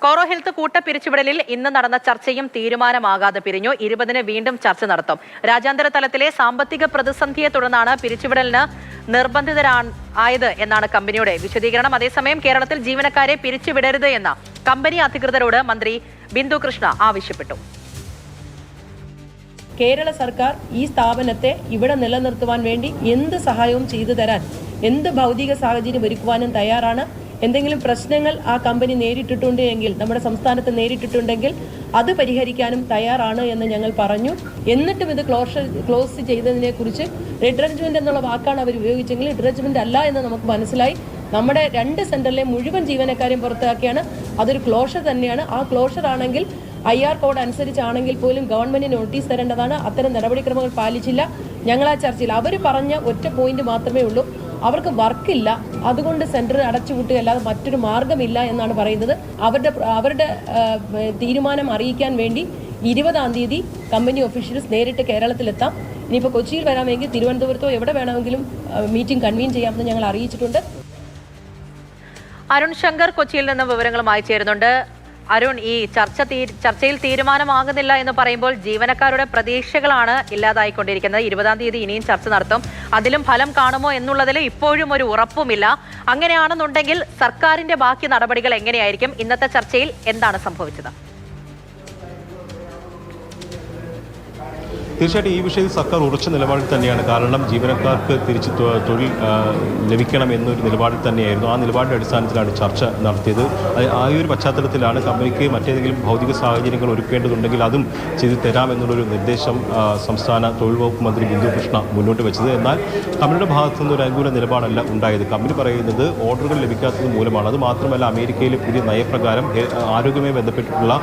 കോറോ health കൂട്ടപ്പിരിച്ചുവിടലിൽ ഇന്ന് നടന്ന ചർച്ചയും തീരുമാനമാകാതെ പിരിഞ്ഞു. 20-ന് വീണ്ടും ചർച്ച നടത്തും. രാജ്യാന്തര തലത്തിലെ സാമ്പത്തിക പ്രതിസന്ധിയെ തുടർന്നാണ് പിരിച്ചുവിടലിന് നിർബന്ധിതരായത് എന്നാണ് കമ്പനിയുടെ വിശദീകരണം. അതേസമയം കേരളത്തിൽ ജീവനക്കാരെ പിരിച്ചുവിടരുത് എന്ന കമ്പനി അധികൃതരോട് മന്ത്രി ബിന്ദു കൃഷ്ണ ആവശ്യപ്പെട്ടു. കേരള സർക്കാർ ഈ സ്ഥാപനത്തെ ഇവിടെ നിലനിർത്തുവാൻ വേണ്ടി എന്ത് സഹായവും ചെയ്തു തരാൻ, എന്ത് ഭൗതിക സാഹചര്യം ഒരുക്കുവാനും തയ്യാറാണ്. എന്തെങ്കിലും പ്രശ്നങ്ങൾ ആ കമ്പനി നേരിട്ടിട്ടുണ്ട് എങ്കിൽ, നമ്മുടെ സംസ്ഥാനത്ത് നേരിട്ടിട്ടുണ്ടെങ്കിൽ അത് പരിഹരിക്കാനും തയ്യാറാണ് എന്ന് ഞങ്ങൾ പറഞ്ഞു. എന്നിട്ടും ഇത് ക്ലോസ് ചെയ്തതിനെ കുറിച്ച് റിട്രഞ്ച്മെന്റ് എന്നുള്ള വാക്കാണ് അവർ ഉപയോഗിച്ചെങ്കിൽ റിട്രഞ്ച്മെന്റ് അല്ല എന്ന് നമുക്ക് മനസ്സിലായി. നമ്മുടെ 2 സെന്ററിലെ മുഴുവൻ ജീവനക്കാരെയും പുറത്താക്കിയാണ്. അതൊരു ക്ലോഷർ തന്നെയാണ്. ആ ക്ലോഷർ ആണെങ്കിൽ IR കോഡ് അനുസരിച്ചാണെങ്കിൽ പോലും ഗവൺമെന്റിന് നോട്ടീസ് തരേണ്ടതാണ്. അത്തരം നടപടിക്രമങ്ങൾ പാലിച്ചില്ല. ഞങ്ങൾ ആ ചർച്ചയിൽ അവർ പറഞ്ഞ ഒറ്റ പോയിന്റ് മാത്രമേ ഉള്ളൂ, അവർക്ക് വർക്കില്ല, അതുകൊണ്ട് സെന്റർ അടച്ചുപൂട്ടുകയല്ലാതെ മറ്റൊരു മാർഗമില്ല എന്നാണ് പറയുന്നത്. അവരുടെ തീരുമാനം അറിയിക്കാൻ വേണ്ടി 20-ാം തീയതി കമ്പനി ഒഫീഷ്യൽസ് നേരിട്ട് കേരളത്തിലെത്താം. ഇനിയിപ്പോൾ കൊച്ചിയിൽ വരാമെങ്കിൽ തിരുവനന്തപുരത്തോ എവിടെ വേണമെങ്കിലും മീറ്റിംഗ് കൺവീൻ ചെയ്യാമെന്ന് ഞങ്ങൾ അറിയിച്ചിട്ടുണ്ട്. അരുൺ ശങ്കർ കൊച്ചിയിൽ നിന്ന് വിവരങ്ങളുമായി ചേരുന്നുണ്ട്. അരുൺ, ഈ ചർച്ചയിൽ തീരുമാനമാകുന്നില്ല എന്ന് പറയുമ്പോൾ ജീവനക്കാരുടെ പ്രതീക്ഷകളാണ് ഇല്ലാതായിക്കൊണ്ടിരിക്കുന്നത്. 20-ാം തീയതി ഇനിയും ചർച്ച നടത്തും. അതിലും ഫലം കാണുമോ എന്നുള്ളതിൽ ഇപ്പോഴും ഒരു ഉറപ്പുമില്ല. അങ്ങനെയാണെന്നുണ്ടെങ്കിൽ സർക്കാരിന്റെ ബാക്കി നടപടികൾ എങ്ങനെയായിരിക്കും? ഇന്നത്തെ ചർച്ചയിൽ എന്താണ് സംഭവിച്ചത്? തീർച്ചയായിട്ടും ഈ വിഷയത്തിൽ സർക്കാർ ഉറച്ച നിലപാടിൽ തന്നെയാണ്. കാരണം ജീവനക്കാർക്ക് തിരിച്ച് തൊഴിൽ ലഭിക്കണം എന്നൊരു നിലപാടിൽ തന്നെയായിരുന്നു. ആ നിലപാടിൻ്റെ അടിസ്ഥാനത്തിലാണ് ചർച്ച നടത്തിയത്. ആ ഒരു പശ്ചാത്തലത്തിലാണ് കമ്പനിക്ക് മറ്റേതെങ്കിലും ഭൗതിക സാഹചര്യങ്ങൾ ഒരുക്കേണ്ടതുണ്ടെങ്കിൽ അതും ചെയ്തു തരാമെന്നുള്ളൊരു നിർദ്ദേശം സംസ്ഥാന തൊഴിൽ വകുപ്പ് മന്ത്രി ബിന്ദു കൃഷ്ണ മുന്നോട്ട് വെച്ചത്. എന്നാൽ കമ്പനിയുടെ ഭാഗത്തു നിന്ന് ഒരു അനുകൂല നിലപാടല്ല ഉണ്ടായത്. കമ്പനി പറയുന്നത് ഓർഡറുകൾ ലഭിക്കാത്തത് മൂലമാണ്. അത് മാത്രമല്ല, അമേരിക്കയിലെ പുതിയ നയപ്രകാരം ആരോഗ്യവുമായി ബന്ധപ്പെട്ടിട്ടുള്ള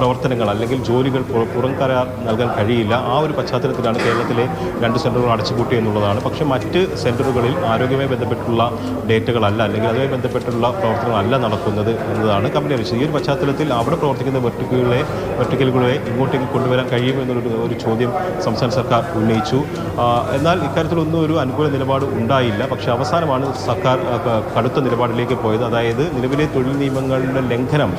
പ്രവർത്തനങ്ങൾ അല്ലെങ്കിൽ ജോലികൾ പുറം കരാർ നൽകാൻ കഴിയില്ല. ആ ഒരു പശ്ചാത്തലത്തിലാണ് കേരളത്തിലെ 2 സെന്ററുകൾ അടച്ചുപൂട്ടി എന്നുള്ളതാണ്. പക്ഷേ മറ്റ് സെന്ററുകളിൽ ആരോഗ്യവുമായി ബന്ധപ്പെട്ടുള്ള ഡേറ്റകളല്ല, അല്ലെങ്കിൽ അതുമായി ബന്ധപ്പെട്ടുള്ള പ്രവർത്തനങ്ങളല്ല നടക്കുന്നത് എന്നതാണ് കമ്പനി അറിയിച്ചത്. ഈ ഒരു പശ്ചാത്തലത്തിൽ അവിടെ പ്രവർത്തിക്കുന്ന വെർട്ടിക്കലുകളെ ഇങ്ങോട്ടേക്ക് കൊണ്ടുവരാൻ കഴിയുമെന്നൊരു ചോദ്യം സംസ്ഥാന സർക്കാർ ഉന്നയിച്ചു. എന്നാൽ ഇക്കാര്യത്തിലൊന്നും ഒരു അനുകൂല നിലപാട് ഉണ്ടായില്ല. പക്ഷേ അവസാനമാണ് സർക്കാർ കടുത്ത നിലപാടിലേക്ക് പോയത്. അതായത് നിലവിലെ തൊഴിൽ നിയമങ്ങളുടെ ലംഘനം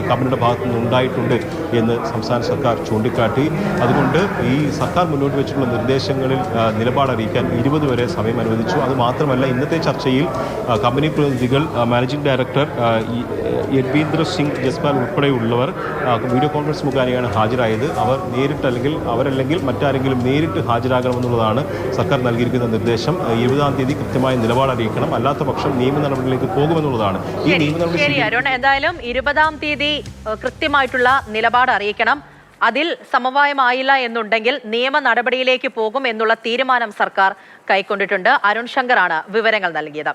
കമ്പനിയുടെ ഭാഗത്തുനിന്ന് ഉണ്ടായിട്ടുണ്ട് എന്ന് സംസ്ഥാന സർക്കാർ ചൂണ്ടിക്കാട്ടി. അതുകൊണ്ട് ഈ സർക്കാർ മുന്നോട്ട് വെച്ചിട്ടുള്ള നിർദ്ദേശങ്ങളിൽ നിലപാടറിയിക്കാൻ 20 വരെ സമയം അനുവദിച്ചു. അതുമാത്രമല്ല, ഇന്നത്തെ ചർച്ചയിൽ കമ്പനി പ്രതിനിധികൾ, മാനേജിംഗ് ഡയറക്ടർ യദ്വീന്ദ്ര സിംഗ് ജസ്പാൽ ഉൾപ്പെടെയുള്ളവർ വീഡിയോ കോൺഫറൻസ് മുഖേനയാണ് ഹാജരായത്. അവരല്ലെങ്കിൽ മറ്റാരെങ്കിലും നേരിട്ട് ഹാജരാകണമെന്നുള്ളതാണ് സർക്കാർ നൽകിയിരിക്കുന്ന നിർദ്ദേശം. 20-ാം തീയതി കൃത്യമായ നിലപാടറിയിക്കണം, അല്ലാത്ത പക്ഷം നിയമ നടപടികളിലേക്ക് പോകുമെന്നുള്ളതാണ്. ഈ നിയമ നടപടി എന്തായാലും 20-ാം തീയതി കൃത്യമായിട്ടുള്ള നിലപാട് അറിയിക്കണം. അതിൽ സമവായമായില്ല എന്നുണ്ടെങ്കിൽ നിയമ നടപടിയിലേക്ക് പോകും എന്നുള്ള തീരുമാനം സർക്കാർ കൈക്കൊണ്ടിട്ടുണ്ട്. അരുൺ ശങ്കറാണ് വിവരങ്ങൾ നൽകിയത്.